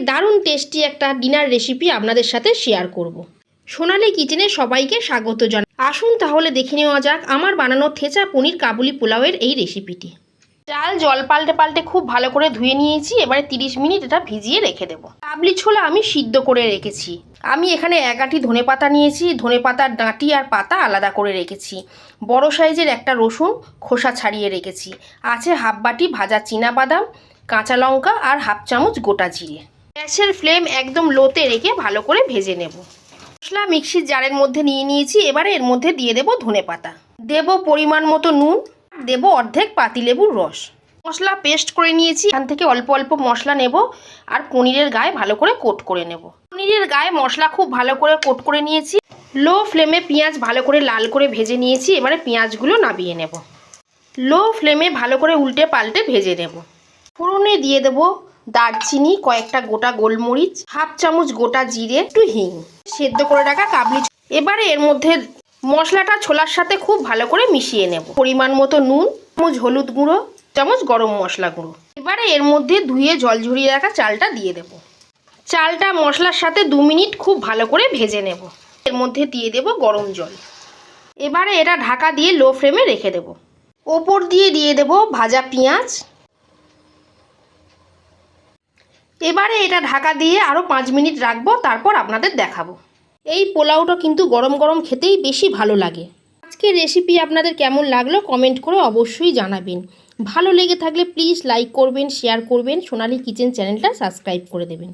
দারুণ টেস্টি একটা dinner recipe আপনাদের সাথে শেয়ার করব। সোনালী কিচেনে সবাইকে স্বাগত জানাই। আসুন তাহলে দেখে নেওয়া যাক আমার বানানো থেচা পনির কাবুলি পোলাওয়ের এই রেসিপিটি। চাল জল পাল্টে পাল্টে খুব ভালো করে ধুয়ে নিয়েছি। এবারে 30 মিনিট এটা ভিজিয়ে রেখে দেবো। কাবলি ছোলা আমি সিদ্ধ করে রেখেছি। আমি এখানে 1 আঁটি ধনেপাতা নিয়েছি। ধনেপাতার ডাঁটি আর পাতা আলাদা করে রেখেছি। বড় সাইজের একটা রসুন খোসা ছাড়িয়ে রেখেছি। আছে হাফ বাটি ভাজা চীনাবাদাম, কাঁচা লঙ্কা আর হাফ চামচ গোটা জিরে। গ্যাসের ফ্লেম একদম লোতে রেখে ভালো করে ভেজে নেব। মশলা মিক্সির জারের মধ্যে নিয়ে নিয়েছি। এবারে এর মধ্যে দিয়ে দেব ধনেপাতা, দেব পরিমাণ মতো নুন, দেব অর্ধেক পাতিলেবুর রস। মশলা পেস্ট করে নিয়েছি। এখান থেকে অল্প অল্প মশলা নেব আর পনিরের গায়ে ভালো করে কোট করে নেব। পনিরের গায়ে মশলা খুব ভালো করে কোট করে নিয়েছি। লো ফ্লেমে পেঁয়াজ ভালো করে লাল করে ভেজে নিয়েছি। এবারে পেঁয়াজগুলো নামিয়ে নেব। লো ফ্লেমে ভালো করে উল্টে পাল্টে ভেজে নেব। ফোড়নে দিয়ে দেব দারচিনি, কয়েকটা গোটা গোলমরিচ, হাফ চামচ গোটা জিরে, একটু হিং, সেদ্ধ করে রাখা কাবলি। এবারে এর মধ্যে মশলাটা ছোলার সাথে খুব ভালো করে মিশিয়ে নেব। পরিমাণ মতো নুন, চামচ হলুদ গুঁড়ো, চামচ গরম মশলা গুঁড়ো। এবারে এর মধ্যে ধুয়ে জল ঝরিয়ে রাখা চালটা দিয়ে দেব। চালটা মশলার সাথে 2 মিনিট খুব ভালো করে ভেজে নেব। এর মধ্যে দিয়ে দেব গরম জল। এবারে এটা ঢাকা দিয়ে লো ফ্লেমে রেখে দেব। ওপর দিয়ে দেব ভাজা পেঁয়াজ। এবারে এটা ঢাকা দিয়ে আরও 5 মিনিট রাখবো, তারপর আপনাদের দেখাবো। এই পোলাওটা কিন্তু গরম গরম খেতেই বেশি ভালো লাগে। আজকের রেসিপি আপনাদের কেমন লাগলো কমেন্ট করে অবশ্যই জানাবেন। ভালো লেগে থাকলে প্লিজ লাইক করবেন, শেয়ার করবেন, সোনালী কিচেন চ্যানেলটা সাবস্ক্রাইব করে দেবেন।